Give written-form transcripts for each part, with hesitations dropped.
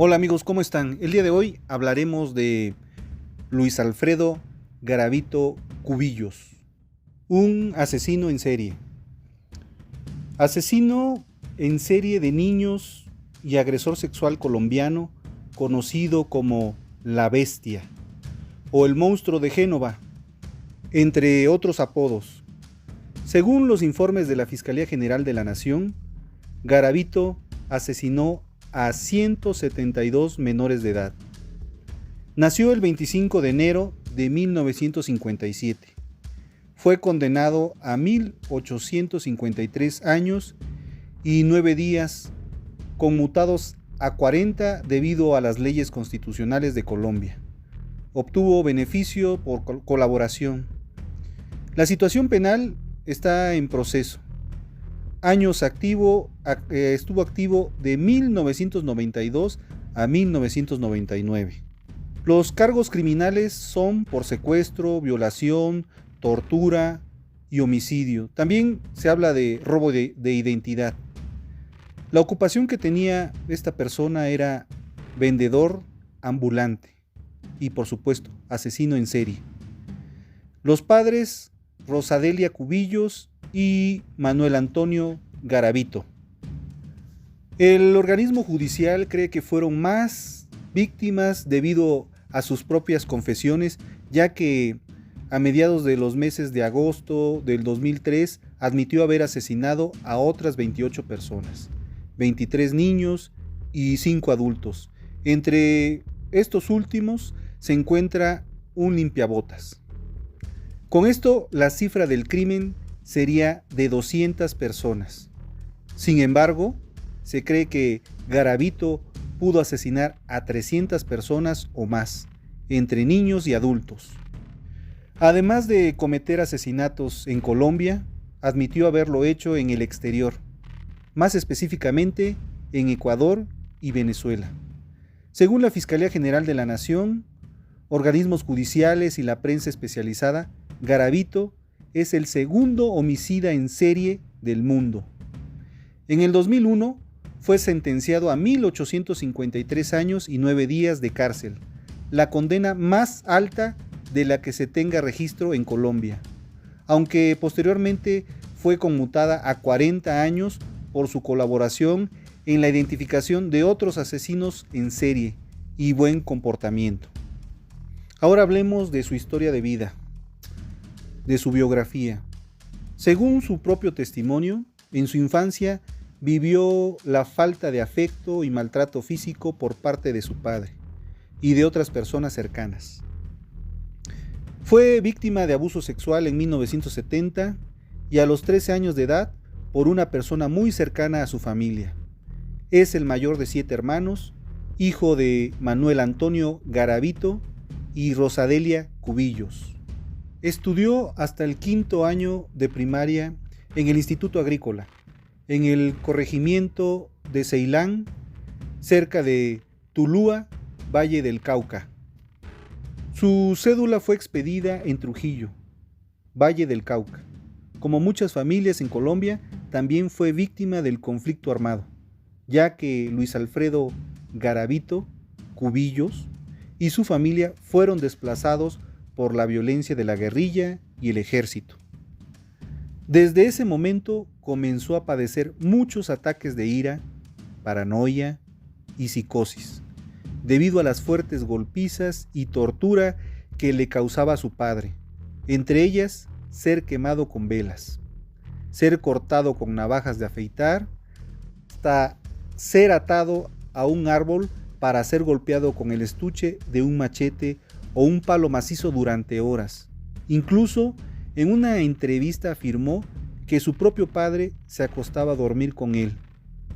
Hola amigos, ¿cómo están? El día de hoy hablaremos de Luis Alfredo Garavito Cubillos, un asesino en serie. Asesino en serie de niños y agresor sexual colombiano, conocido como La Bestia o el Monstruo de Génova, entre otros apodos. Según los informes de la Fiscalía General de la Nación, Garavito asesinó a 172 menores de edad. Nació el 25 de enero de 1957. Fue condenado a 1853 años y 9 días, conmutados a 40 debido a las leyes constitucionales de Colombia. Obtuvo beneficio por colaboración. La situación penal está en proceso. Estuvo activo de 1992 a 1999. Los cargos criminales son por secuestro, violación, tortura y homicidio. También se habla de robo de identidad. La ocupación que tenía esta persona era vendedor ambulante y, por supuesto, asesino en serie. Los padres, Rosadelia Cubillos y Manuel Antonio Garavito. El organismo judicial cree que fueron más víctimas debido a sus propias confesiones, ya que a mediados de los meses de agosto del 2003 admitió haber asesinado a otras 28 personas, 23 niños y 5 adultos. Entre estos últimos se encuentra un limpiabotas. Con esto, la cifra del crimen sería de 200 personas. Sin embargo, se cree que Garavito pudo asesinar a 300 personas o más, entre niños y adultos. Además de cometer asesinatos en Colombia, admitió haberlo hecho en el exterior, más específicamente en Ecuador y Venezuela. Según la Fiscalía General de la Nación, organismos judiciales y la prensa especializada, Garavito es el segundo homicida en serie del mundo. En el 2001 fue sentenciado a 1.853 años y 9 días de cárcel, la condena más alta de la que se tenga registro en Colombia, aunque posteriormente fue conmutada a 40 años por su colaboración en la identificación de otros asesinos en serie y buen comportamiento. Ahora hablemos de su historia de vida, de su biografía. Según su propio testimonio, en su infancia vivió la falta de afecto y maltrato físico por parte de su padre y de otras personas cercanas. Fue víctima de abuso sexual en 1970 y a los 13 años de edad por una persona muy cercana a su familia. Es el mayor de 7 hermanos, hijo de Manuel Antonio Garavito y Rosadelia Cubillos. Estudió hasta el 5º año de primaria en el Instituto Agrícola, en el corregimiento de Ceilán, cerca de Tulúa, Valle del Cauca. Su cédula fue expedida en Trujillo, Valle del Cauca. Como muchas familias en Colombia, también fue víctima del conflicto armado, ya que Luis Alfredo Garavito Cubillos y su familia fueron desplazados por la violencia de la guerrilla y el ejército. Desde ese momento comenzó a padecer muchos ataques de ira, paranoia y psicosis, debido a las fuertes golpizas y tortura que le causaba a su padre, entre ellas ser quemado con velas, ser cortado con navajas de afeitar, hasta ser atado a un árbol para ser golpeado con el estuche de un machete o un palo macizo durante horas. Incluso en una entrevista afirmó que su propio padre se acostaba a dormir con él,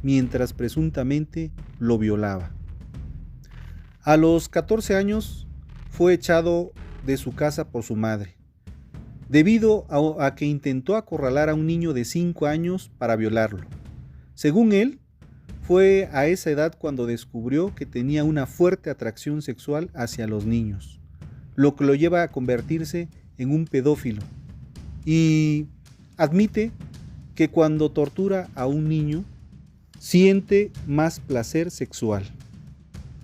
mientras presuntamente lo violaba. A los 14 años fue echado de su casa por su madre, debido a que intentó acorralar a un niño de 5 años para violarlo. Según él, fue a esa edad cuando descubrió que tenía una fuerte atracción sexual hacia los niños, lo que lo lleva a convertirse en un pedófilo, y admite que cuando tortura a un niño siente más placer sexual.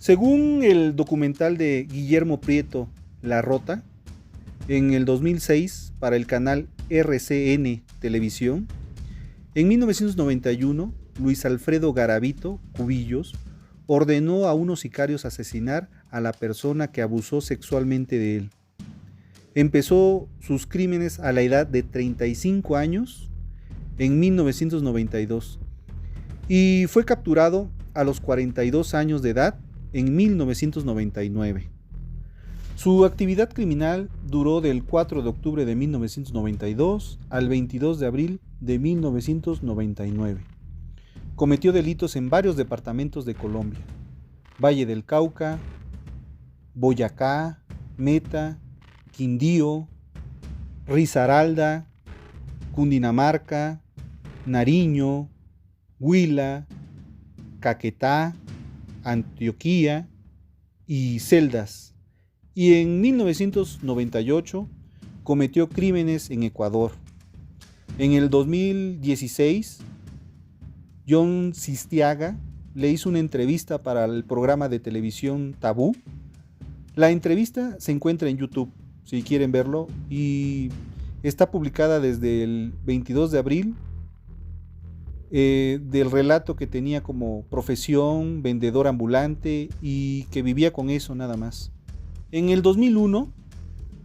Según el documental de Guillermo Prieto, La Rota, en el 2006 para el canal RCN Televisión, en 1991 Luis Alfredo Garavito Cubillos ordenó a unos sicarios asesinar a la persona que abusó sexualmente de él. Empezó sus crímenes a la edad de 35 años en 1992 y fue capturado a los 42 años de edad en 1999. Su actividad criminal duró del 4 de octubre de 1992 al 22 de abril de 1999. Cometió delitos en varios departamentos de Colombia: Valle del Cauca, Boyacá, Meta, Quindío, Risaralda, Cundinamarca, Nariño, Huila, Caquetá, Antioquia y Celdas. Y en 1998 cometió crímenes en Ecuador. En el 2016, John Sistiaga le hizo una entrevista para el programa de televisión Tabú. La entrevista se encuentra en YouTube, si quieren verlo, y está publicada desde el 22 de abril, del relato que tenía como profesión, vendedor ambulante, y que vivía con eso nada más. En el 2001,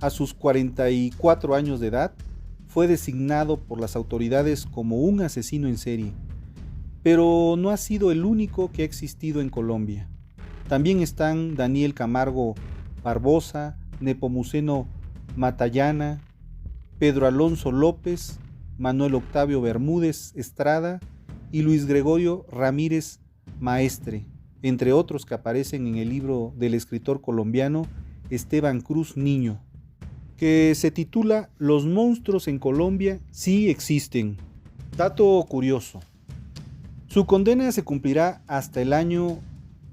a sus 44 años de edad, fue designado por las autoridades como un asesino en serie. Pero no ha sido el único que ha existido en Colombia. También están Daniel Camargo Barbosa, Nepomuceno Matallana, Pedro Alonso López, Manuel Octavio Bermúdez Estrada y Luis Gregorio Ramírez Maestre, entre otros que aparecen en el libro del escritor colombiano Esteban Cruz Niño, que se titula Los monstruos en Colombia sí existen. Dato curioso: su condena se cumplirá hasta el año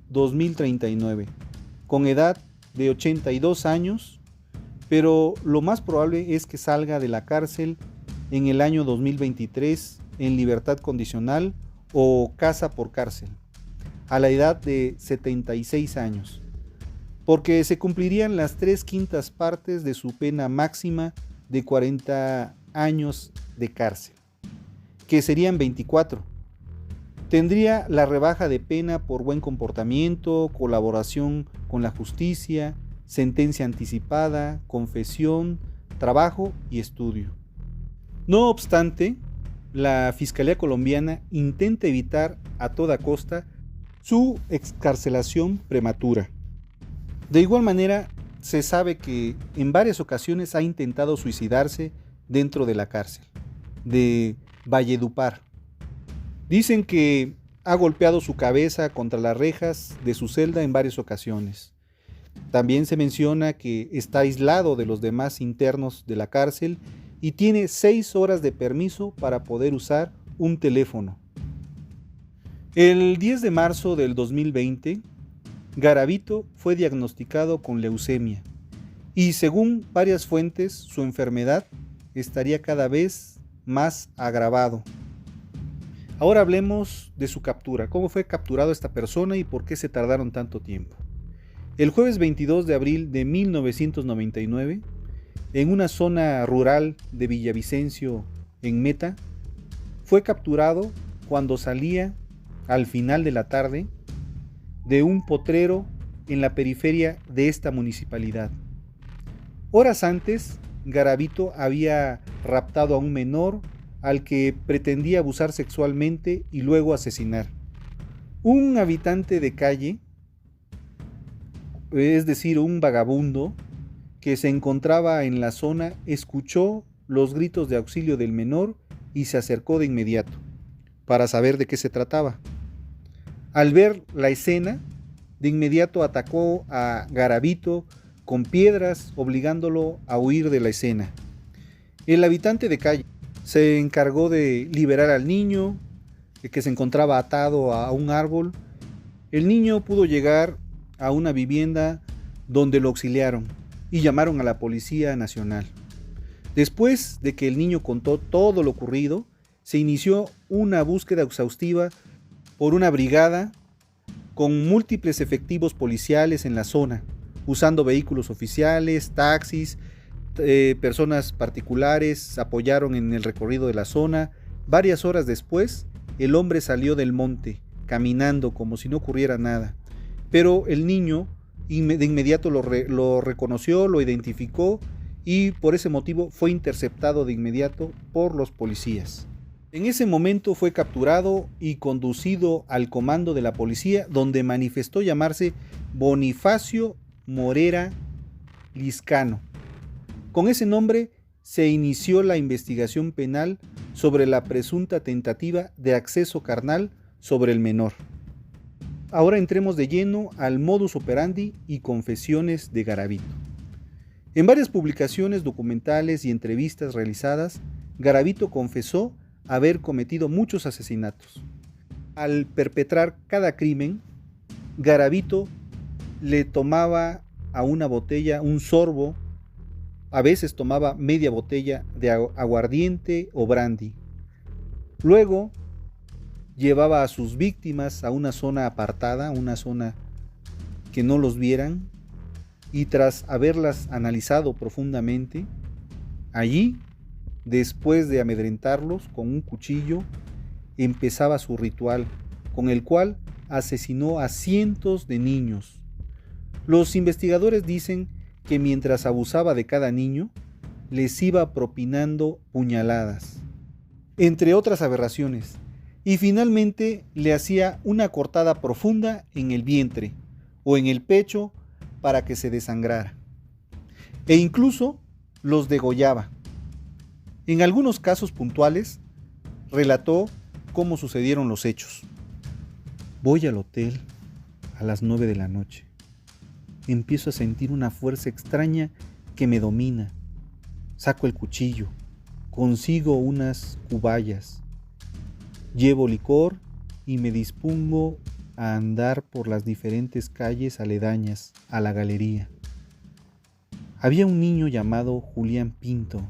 2039, con edad de 82 años, pero lo más probable es que salga de la cárcel en el año 2023 en libertad condicional o casa por cárcel, a la edad de 76 años, porque se cumplirían las 3/5 partes de su pena máxima de 40 años de cárcel, que serían 24. Tendría la rebaja de pena por buen comportamiento, colaboración con la justicia, sentencia anticipada, confesión, trabajo y estudio. No obstante, la Fiscalía colombiana intenta evitar a toda costa su excarcelación prematura. De igual manera, se sabe que en varias ocasiones ha intentado suicidarse dentro de la cárcel de Valledupar. Dicen que ha golpeado su cabeza contra las rejas de su celda en varias ocasiones. También se menciona que está aislado de los demás internos de la cárcel y tiene 6 horas de permiso para poder usar un teléfono. El 10 de marzo del 2020, Garavito fue diagnosticado con leucemia y, según varias fuentes, su enfermedad estaría cada vez más agravado. Ahora hablemos de su captura. ¿Cómo fue capturado esta persona y por qué se tardaron tanto tiempo? El jueves 22 de abril de 1999, en una zona rural de Villavicencio, en Meta, fue capturado cuando salía al final de la tarde de un potrero en la periferia de esta municipalidad. Horas antes, Garavito había raptado a un menor al que pretendía abusar sexualmente y luego asesinar. Un habitante de calle, es decir, un vagabundo que se encontraba en la zona, escuchó los gritos de auxilio del menor y se acercó de inmediato para saber de qué se trataba. Al ver la escena, de inmediato atacó a Garavito con piedras, obligándolo a huir de la escena. El habitante de calle se encargó de liberar al niño, que se encontraba atado a un árbol. El niño pudo llegar a una vivienda donde lo auxiliaron y llamaron a la Policía Nacional. Después de que el niño contó todo lo ocurrido, se inició una búsqueda exhaustiva por una brigada con múltiples efectivos policiales en la zona, usando vehículos oficiales, taxis, personas particulares apoyaron en el recorrido de la zona. Varias horas después, el hombre salió del monte, caminando como si no ocurriera nada. Pero el niño de inmediato lo reconoció, lo identificó y por ese motivo fue interceptado de inmediato por los policías. En ese momento fue capturado y conducido al comando de la policía, donde manifestó llamarse Bonifacio Morera Liscano. Con ese nombre se inició la investigación penal sobre la presunta tentativa de acceso carnal sobre el menor. Ahora entremos de lleno al modus operandi y confesiones de Garavito. En varias publicaciones documentales y entrevistas realizadas, Garavito confesó haber cometido muchos asesinatos. Al perpetrar cada crimen, Garavito le tomaba a una botella un sorbo, a veces tomaba media botella de aguardiente o brandy. Luego llevaba a sus víctimas a una zona apartada, una zona que no los vieran, y tras haberlas analizado profundamente, allí, después de amedrentarlos con un cuchillo, empezaba su ritual, con el cual asesinó a cientos de niños. Los investigadores dicen que mientras abusaba de cada niño, les iba propinando puñaladas, entre otras aberraciones, y finalmente le hacía una cortada profunda en el vientre o en el pecho para que se desangrara, e incluso los degollaba. En algunos casos puntuales, relató cómo sucedieron los hechos. Voy al hotel a las 9 de la noche. Empiezo a sentir una fuerza extraña que me domina. Saco el cuchillo, consigo unas cubayas, llevo licor y me dispongo a andar por las diferentes calles aledañas a la galería. Había un niño llamado Julián Pinto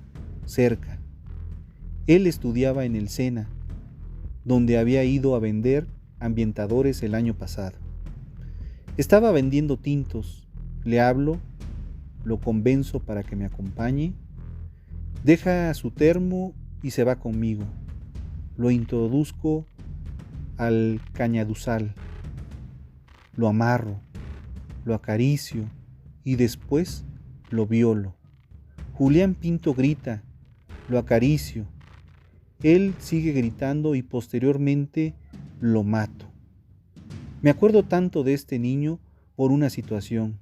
cerca. Él estudiaba en el SENA, donde había ido a vender ambientadores el año pasado. Estaba vendiendo tintos. Le hablo, lo convenzo para que me acompañe, deja su termo y se va conmigo. Lo introduzco al cañaduzal, lo amarro, lo acaricio y después lo violo. Julián Pinto grita, lo acaricio. Él sigue gritando y posteriormente lo mato. Me acuerdo tanto de este niño por una situación.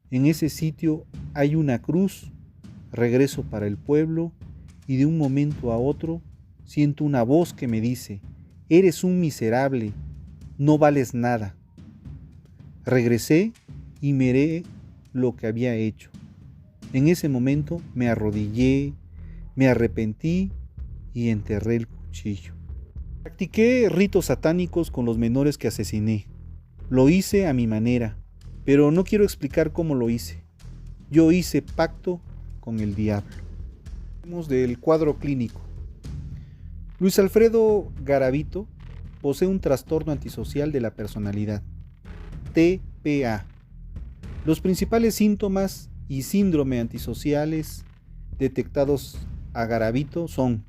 En ese sitio hay una cruz, regreso para el pueblo y de un momento a otro siento una voz que me dice: eres un miserable, no vales nada. Regresé y miré lo que había hecho. En ese momento me arrodillé, me arrepentí y enterré el cuchillo. Practiqué ritos satánicos con los menores que asesiné. Lo hice a mi manera, pero no quiero explicar cómo lo hice. Yo hice pacto con el diablo. Hablemos del cuadro clínico. Luis Alfredo Garavito posee un trastorno antisocial de la personalidad, TPA. Los principales síntomas y síndrome antisociales detectados a Garavito son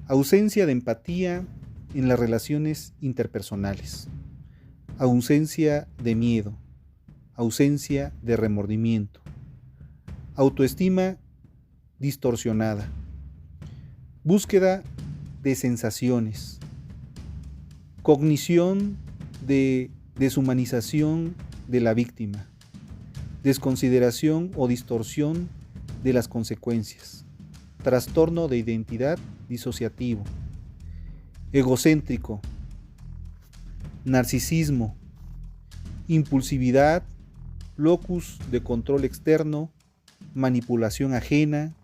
ausencia de empatía en las relaciones interpersonales, ausencia de miedo, ausencia de remordimiento, autoestima distorsionada, búsqueda de sensaciones, cognición de deshumanización de la víctima, desconsideración o distorsión de las consecuencias, trastorno de identidad disociativo, egocéntrico, narcisismo, impulsividad, locus de control externo, manipulación ajena,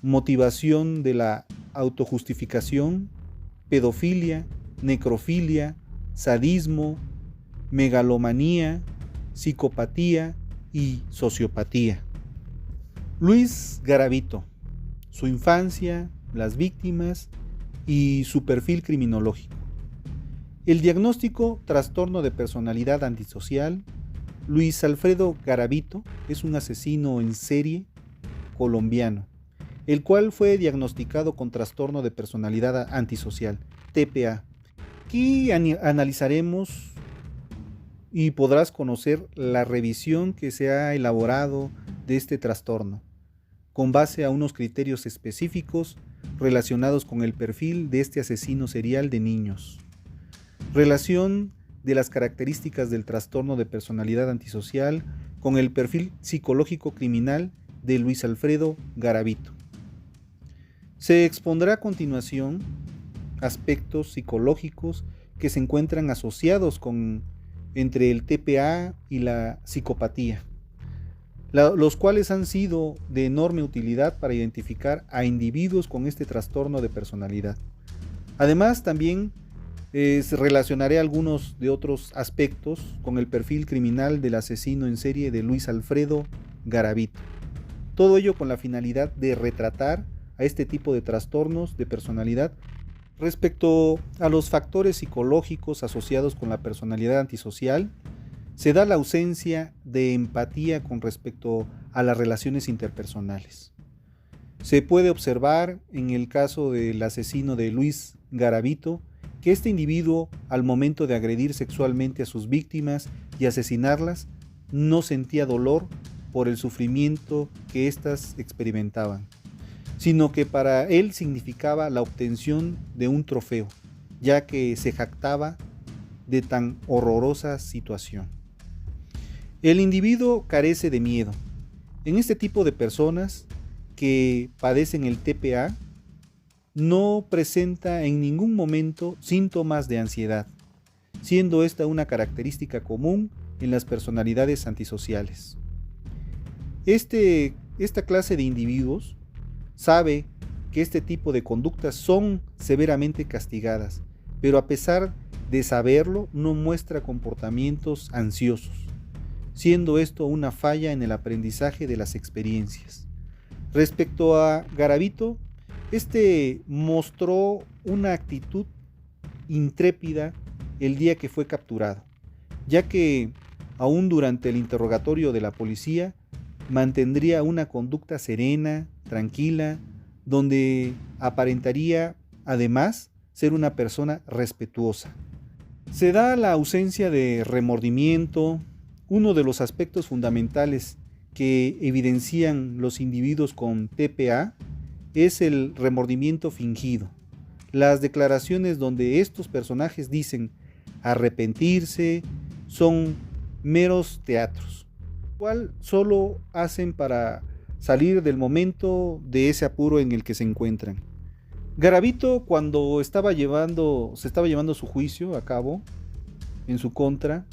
motivación de la autojustificación, pedofilia, necrofilia, sadismo, megalomanía, psicopatía y sociopatía. Luis Garavito, su infancia, las víctimas y su perfil criminológico. El diagnóstico trastorno de personalidad antisocial. Luis Alfredo Garavito es un asesino en serie colombiano, el cual fue diagnosticado con trastorno de personalidad antisocial, TPA. Aquí analizaremos y podrás conocer la revisión que se ha elaborado de este trastorno, con base a unos criterios específicos relacionados con el perfil de este asesino serial de niños. Relación de las características del trastorno de personalidad antisocial con el perfil psicológico criminal de Luis Alfredo Garavito. Se expondrá a continuación aspectos psicológicos que se encuentran asociados entre el TPA y la psicopatía, los cuales han sido de enorme utilidad para identificar a individuos con este trastorno de personalidad. Además, también relacionaré algunos de otros aspectos con el perfil criminal del asesino en serie de Luis Alfredo Garavito. Todo ello con la finalidad de retratar a este tipo de trastornos de personalidad. Respecto a los factores psicológicos asociados con la personalidad antisocial, se da la ausencia de empatía con respecto a las relaciones interpersonales. Se puede observar en el caso del asesino de Luis Garavito que este individuo, al momento de agredir sexualmente a sus víctimas y asesinarlas, no sentía dolor por el sufrimiento que éstas experimentaban, sino que para él significaba la obtención de un trofeo, ya que se jactaba de tan horrorosa situación. El individuo carece de miedo. En este tipo de personas que padecen el TPA, no presenta en ningún momento síntomas de ansiedad, siendo esta una característica común en las personalidades antisociales. Esta clase de individuos sabe que este tipo de conductas son severamente castigadas, pero a pesar de saberlo, no muestra comportamientos ansiosos, siendo esto una falla en el aprendizaje de las experiencias. Respecto a Garavito, este mostró una actitud intrépida el día que fue capturado, ya que aún durante el interrogatorio de la policía mantendría una conducta serena, tranquila, donde aparentaría además ser una persona respetuosa. Se da la ausencia de remordimiento. Uno de los aspectos fundamentales que evidencian los individuos con TPA es el remordimiento fingido. Las declaraciones donde estos personajes dicen arrepentirse son meros teatros, cual solo hacen para salir del momento de ese apuro en el que se encuentran. Garavito, cuando se estaba llevando su juicio a cabo en su contra,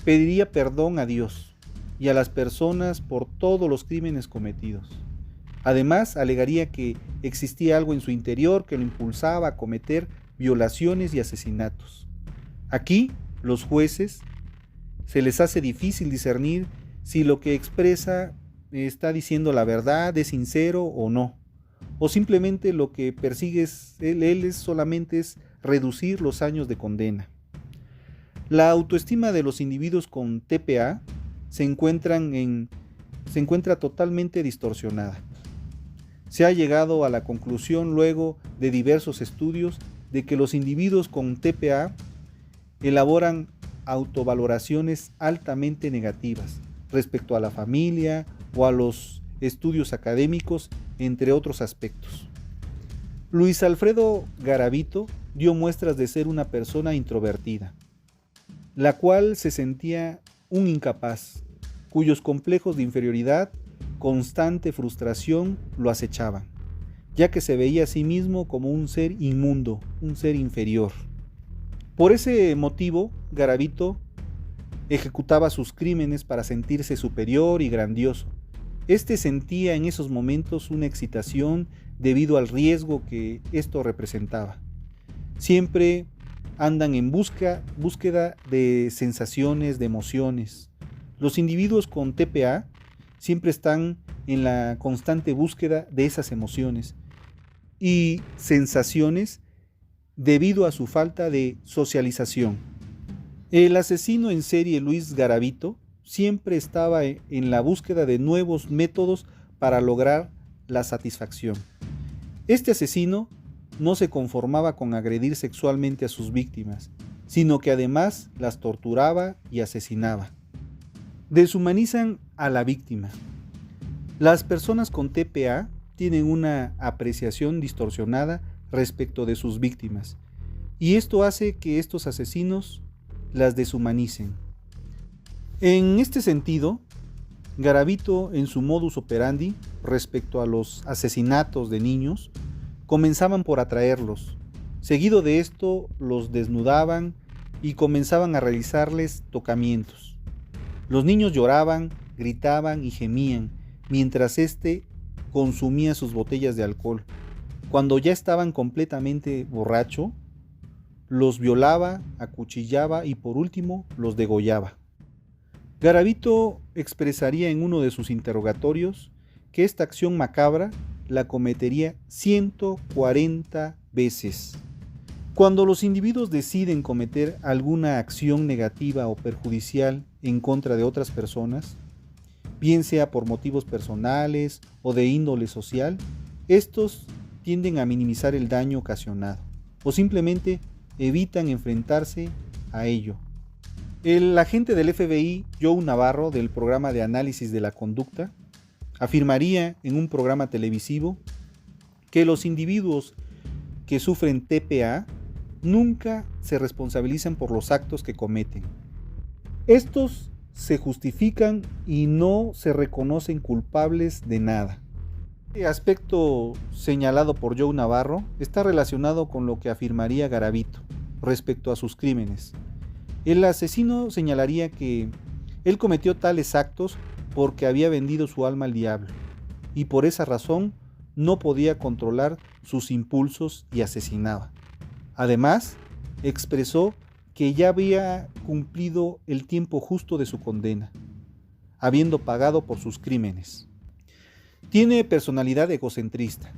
pediría perdón a Dios y a las personas por todos los crímenes cometidos. Además, alegaría que existía algo en su interior que lo impulsaba a cometer violaciones y asesinatos. Aquí, los jueces se les hace difícil discernir si lo que expresa está diciendo la verdad, es sincero o no, o simplemente lo que persigue él solamente es reducir los años de condena. La autoestima de los individuos con TPA se encuentra totalmente distorsionada. Se ha llegado a la conclusión luego de diversos estudios de que los individuos con TPA elaboran autovaloraciones altamente negativas respecto a la familia o a los estudios académicos, entre otros aspectos. Luis Alfredo Garavito dio muestras de ser una persona introvertida, la cual se sentía un incapaz, cuyos complejos de inferioridad, constante frustración lo acechaban, ya que se veía a sí mismo como un ser inmundo, un ser inferior. Por ese motivo, Garavito ejecutaba sus crímenes para sentirse superior y grandioso. Este sentía en esos momentos una excitación debido al riesgo que esto representaba. Siempre andan en búsqueda de sensaciones, de emociones. Los individuos con TPA siempre están en la constante búsqueda de esas emociones y sensaciones debido a su falta de socialización. El asesino en serie Luis Garavito siempre estaba en la búsqueda de nuevos métodos para lograr la satisfacción. Este asesino no se conformaba con agredir sexualmente a sus víctimas, sino que además las torturaba y asesinaba. Deshumanizan a la víctima. Las personas con TPA tienen una apreciación distorsionada respecto de sus víctimas, y esto hace que estos asesinos las deshumanicen. En este sentido, Garavito, en su modus operandi respecto a los asesinatos de niños, comenzaban por atraerlos. Seguido de esto, los desnudaban y comenzaban a realizarles tocamientos. Los niños lloraban, gritaban y gemían, mientras éste consumía sus botellas de alcohol. Cuando ya estaban completamente borrachos, los violaba, acuchillaba y por último los degollaba. Garavito expresaría en uno de sus interrogatorios que esta acción macabra la cometería 140 veces. Cuando los individuos deciden cometer alguna acción negativa o perjudicial en contra de otras personas, bien sea por motivos personales o de índole social, estos tienden a minimizar el daño ocasionado o simplemente evitan enfrentarse a ello. El agente del FBI, Joe Navarro, del programa de análisis de la conducta, afirmaría en un programa televisivo que los individuos que sufren TPA nunca se responsabilizan por los actos que cometen. Estos se justifican y no se reconocen culpables de nada. Este aspecto señalado por Joe Navarro está relacionado con lo que afirmaría Garavito respecto a sus crímenes. El asesino señalaría que él cometió tales actos porque había vendido su alma al diablo y por esa razón no podía controlar sus impulsos y asesinaba. Además, expresó que ya había cumplido el tiempo justo de su condena, habiendo pagado por sus crímenes. Tiene personalidad egocentrista.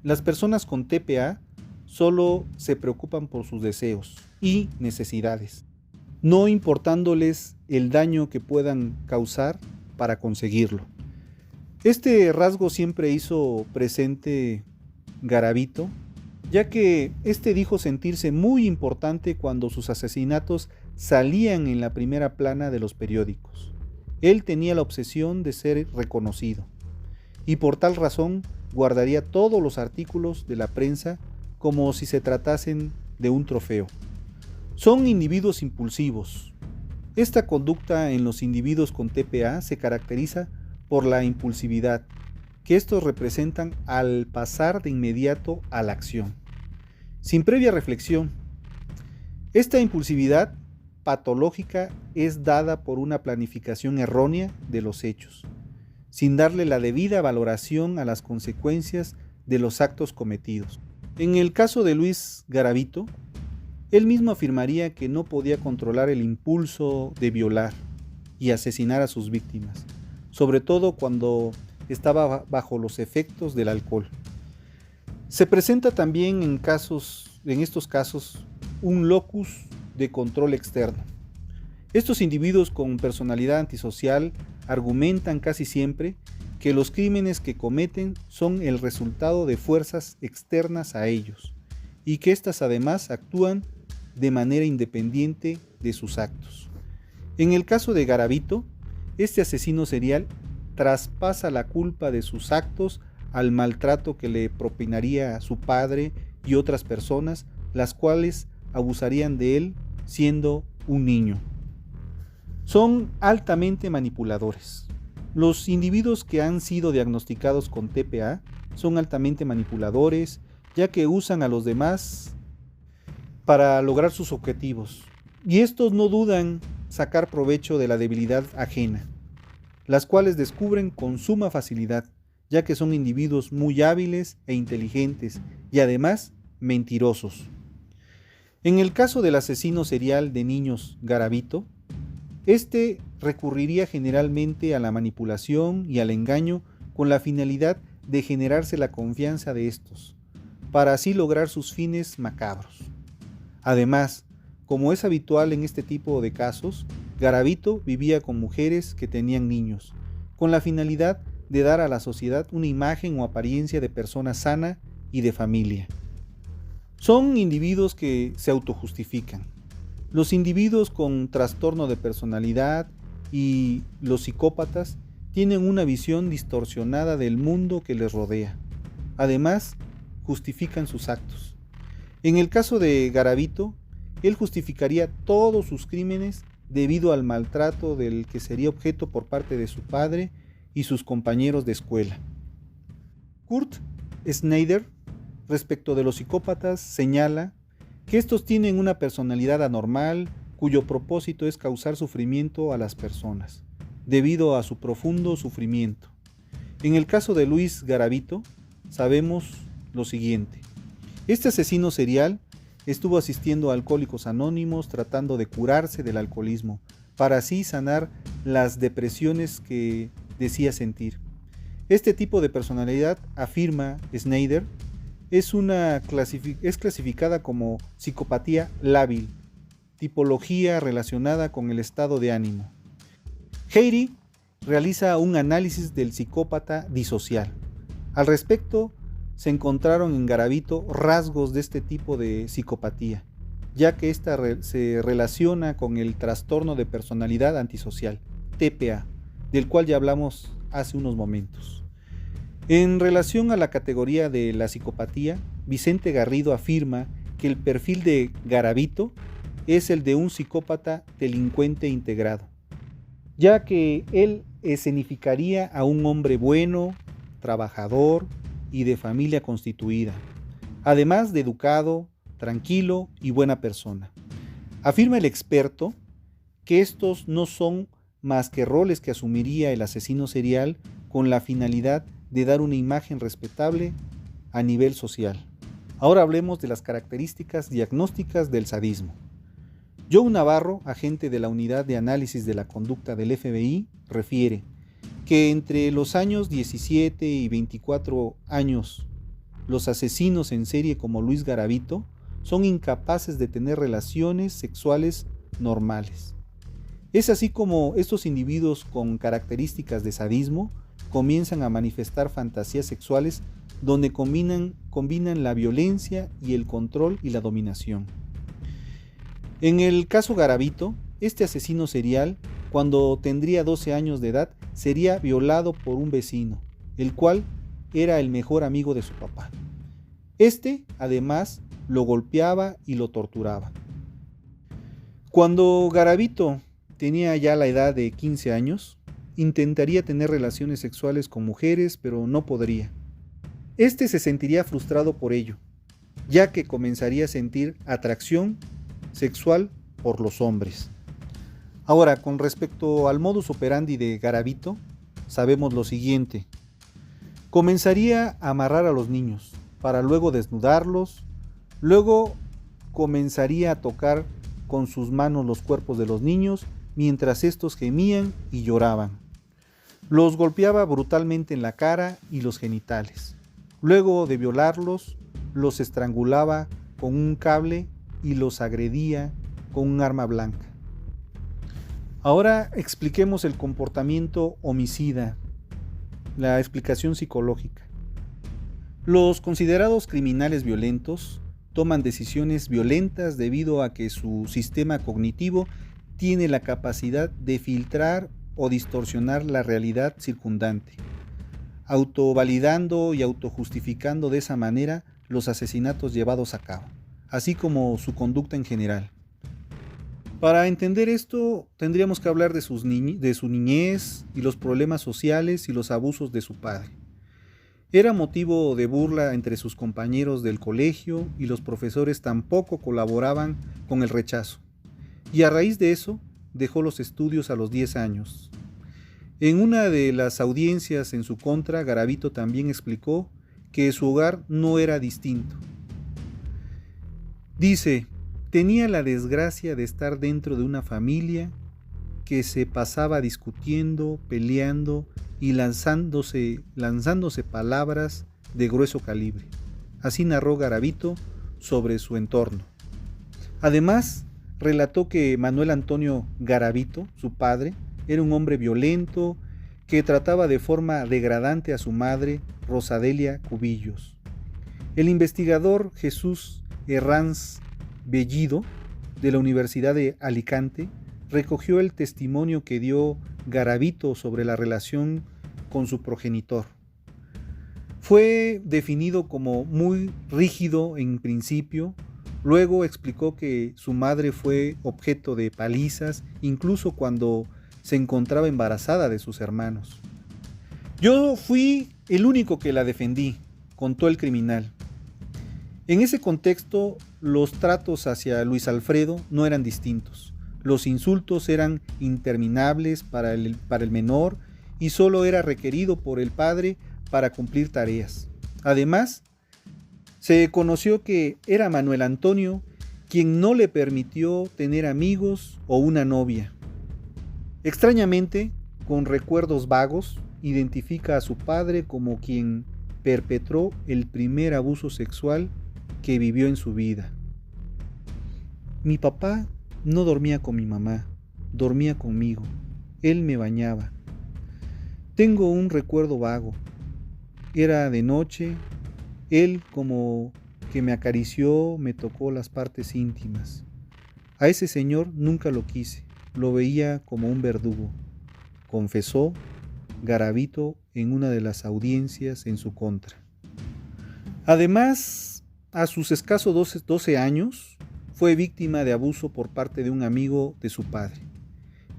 Las personas con TPA solo se preocupan por sus deseos y necesidades, no importándoles el daño que puedan causar para conseguirlo. Este rasgo siempre hizo presente Garavito, ya que este dijo sentirse muy importante cuando sus asesinatos salían en la primera plana de los periódicos. Él tenía la obsesión de ser reconocido, y por tal razón guardaría todos los artículos de la prensa como si se tratasen de un trofeo. Son individuos impulsivos. Esta conducta en los individuos con TPA se caracteriza por la impulsividad, que estos representan al pasar de inmediato a la acción, sin previa reflexión. Esta impulsividad patológica es dada por una planificación errónea de los hechos, sin darle la debida valoración a las consecuencias de los actos cometidos. En el caso de Luis Garavito, él mismo afirmaría que no podía controlar el impulso de violar y asesinar a sus víctimas, sobre todo cuando estaba bajo los efectos del alcohol. Se presenta también en estos casos un locus de control externo. Estos individuos con personalidad antisocial argumentan casi siempre que los crímenes que cometen son el resultado de fuerzas externas a ellos y que éstas además actúan de manera independiente de sus actos. En el caso de Garavito, este asesino serial traspasa la culpa de sus actos al maltrato que le propinaría a su padre y otras personas, las cuales abusarían de él siendo un niño. Son altamente manipuladores. Los individuos que han sido diagnosticados con TPA son altamente manipuladores, ya que usan a los demás para lograr sus objetivos, y estos no dudan sacar provecho de la debilidad ajena, las cuales descubren con suma facilidad, ya que son individuos muy hábiles e inteligentes y además mentirosos. En el caso del asesino serial de niños Garavito, este recurriría generalmente a la manipulación y al engaño con la finalidad de generarse la confianza de estos, para así lograr sus fines macabros. Además, como es habitual en este tipo de casos, Garavito vivía con mujeres que tenían niños, con la finalidad de dar a la sociedad una imagen o apariencia de persona sana y de familia. Son individuos que se autojustifican. Los individuos con trastorno de personalidad y los psicópatas tienen una visión distorsionada del mundo que les rodea. Además, justifican sus actos. En el caso de Garavito, él justificaría todos sus crímenes debido al maltrato del que sería objeto por parte de su padre y sus compañeros de escuela. Kurt Schneider, respecto de los psicópatas, señala que estos tienen una personalidad anormal cuyo propósito es causar sufrimiento a las personas, debido a su profundo sufrimiento. En el caso de Luis Garavito, sabemos lo siguiente. Este asesino serial estuvo asistiendo a Alcohólicos Anónimos tratando de curarse del alcoholismo, para así sanar las depresiones que decía sentir. Este tipo de personalidad, afirma Schneider, es clasificada como psicopatía lábil, tipología relacionada con el estado de ánimo. Heidi realiza un análisis del psicópata disocial. Al respecto, se encontraron en Garavito rasgos de este tipo de psicopatía, ya que esta se relaciona con el trastorno de personalidad antisocial, TPA, del cual ya hablamos hace unos momentos. En relación a la categoría de la psicopatía, Vicente Garrido afirma que el perfil de Garavito es el de un psicópata delincuente integrado, ya que él escenificaría a un hombre bueno, trabajador y de familia constituida, además de educado, tranquilo y buena persona. Afirma el experto que estos no son más que roles que asumiría el asesino serial con la finalidad de dar una imagen respetable a nivel social. Ahora hablemos de las características diagnósticas del sadismo. Joe Navarro, agente de la Unidad de Análisis de la Conducta del FBI, refiere que entre los años 17 y 24 años, los asesinos en serie como Luis Garavito son incapaces de tener relaciones sexuales normales. Es así como estos individuos con características de sadismo comienzan a manifestar fantasías sexuales donde combinan la violencia y el control y la dominación. En el caso Garavito, este asesino serial, cuando tendría 12 años de edad, sería violado por un vecino, el cual era el mejor amigo de su papá. Este, además, lo golpeaba y lo torturaba. Cuando Garavito tenía ya la edad de 15 años, intentaría tener relaciones sexuales con mujeres, pero no podría. Este se sentiría frustrado por ello, ya que comenzaría a sentir atracción sexual por los hombres. Ahora, con respecto al modus operandi de Garavito, sabemos lo siguiente. Comenzaría a amarrar a los niños, para luego desnudarlos, luego comenzaría a tocar con sus manos los cuerpos de los niños, mientras estos gemían y lloraban. Los golpeaba brutalmente en la cara y los genitales. Luego de violarlos, los estrangulaba con un cable y los agredía con un arma blanca. Ahora expliquemos el comportamiento homicida, la explicación psicológica. Los considerados criminales violentos toman decisiones violentas debido a que su sistema cognitivo tiene la capacidad de filtrar o distorsionar la realidad circundante, autovalidando y autojustificando de esa manera los asesinatos llevados a cabo, así como su conducta en general. Para entender esto, tendríamos que hablar de su niñez y los problemas sociales y los abusos de su padre. Era motivo de burla entre sus compañeros del colegio y los profesores tampoco colaboraban con el rechazo. Y a raíz de eso, dejó los estudios a los 10 años. En una de las audiencias en su contra, Garavito también explicó que su hogar no era distinto. Dice: tenía la desgracia de estar dentro de una familia que se pasaba discutiendo, peleando y lanzándose palabras de grueso calibre. Así narró Garavito sobre su entorno. Además, relató que Manuel Antonio Garavito, su padre, era un hombre violento que trataba de forma degradante a su madre, Rosadelia Cubillos. El investigador Jesús Herranz Bellido, de la Universidad de Alicante, recogió el testimonio que dio Garavito sobre la relación con su progenitor. Fue definido como muy rígido en principio, luego explicó que su madre fue objeto de palizas, incluso cuando se encontraba embarazada de sus hermanos. Yo fui el único que la defendí, contó el criminal. En ese contexto, los tratos hacia Luis Alfredo no eran distintos. Los insultos eran interminables para el menor y solo era requerido por el padre para cumplir tareas. Además, se conoció que era Manuel Antonio quien no le permitió tener amigos o una novia. Extrañamente, con recuerdos vagos, identifica a su padre como quien perpetró el primer abuso sexual que vivió en su vida. Mi papá no dormía con mi mamá, dormía conmigo. Él me bañaba. Tengo un recuerdo vago. Era de noche, él como que me acarició, me tocó las partes íntimas. A ese señor nunca lo quise, lo veía como un verdugo, confesó Garavito en una de las audiencias en su contra. Además, a sus escasos 12 años, fue víctima de abuso por parte de un amigo de su padre,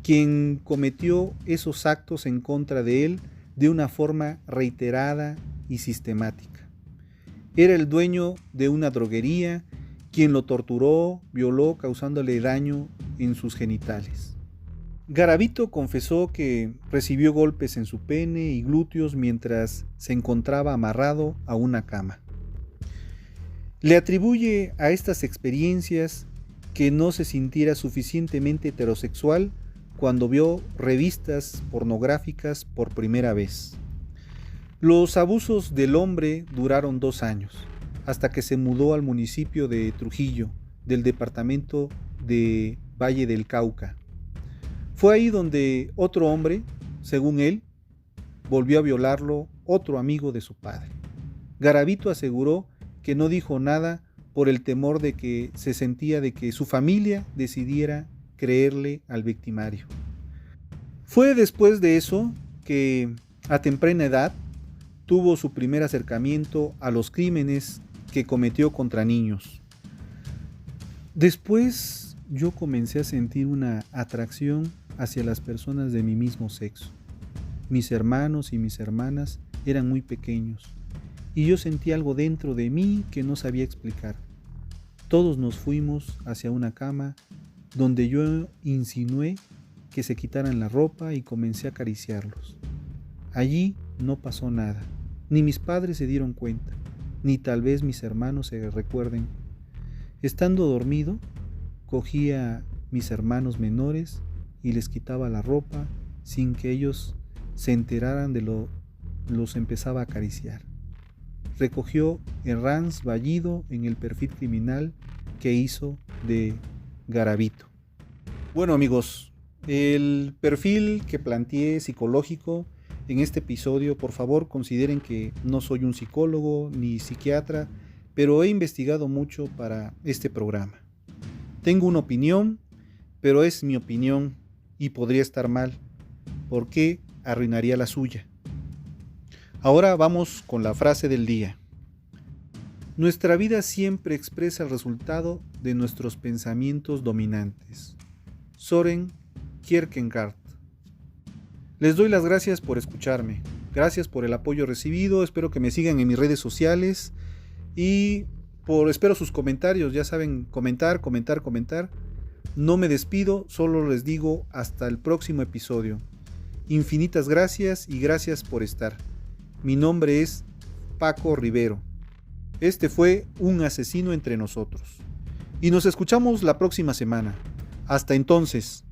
quien cometió esos actos en contra de él de una forma reiterada y sistemática. Era el dueño de una droguería quien lo torturó, violó, causándole daño en sus genitales. Garavito confesó que recibió golpes en su pene y glúteos mientras se encontraba amarrado a una cama. Le atribuye a estas experiencias que no se sintiera suficientemente heterosexual cuando vio revistas pornográficas por primera vez. Los abusos del hombre duraron 2 años, hasta que se mudó al municipio de Trujillo, del departamento de Valle del Cauca. Fue ahí donde otro hombre, según él, volvió a violarlo, otro amigo de su padre. Garavito aseguró que no dijo nada por el temor de que se sentía de que su familia decidiera creerle al victimario. Fue después de eso que, a temprana edad, tuvo su primer acercamiento a los crímenes que cometió contra niños. Después yo comencé a sentir una atracción hacia las personas de mi mismo sexo. Mis hermanos y mis hermanas eran muy pequeños y yo sentí algo dentro de mí que no sabía explicar. Todos nos fuimos hacia una cama donde yo insinué que se quitaran la ropa y comencé a acariciarlos. Allí no pasó nada, ni mis padres se dieron cuenta, ni tal vez mis hermanos se recuerden. Estando dormido, cogía a mis hermanos menores y les quitaba la ropa sin que ellos se enteraran los empezaba a acariciar. Recogió Herranz Bellido en el perfil criminal que hizo de Garavito. Bueno amigos, el perfil que planteé psicológico en este episodio, por favor consideren que no soy un psicólogo ni psiquiatra, pero he investigado mucho para este programa. Tengo una opinión, pero es mi opinión y podría estar mal, porque arruinaría la suya. Ahora vamos con la frase del día. Nuestra vida siempre expresa el resultado de nuestros pensamientos dominantes. Søren Kierkegaard. Les doy las gracias por escucharme. Gracias por el apoyo recibido. Espero que me sigan en mis redes sociales y espero sus comentarios. Ya saben, comentar. No me despido, solo les digo hasta el próximo episodio. Infinitas gracias y gracias por estar. Mi nombre es Paco Rivero. Este fue Un Asesino entre Nosotros. Y nos escuchamos la próxima semana. Hasta entonces.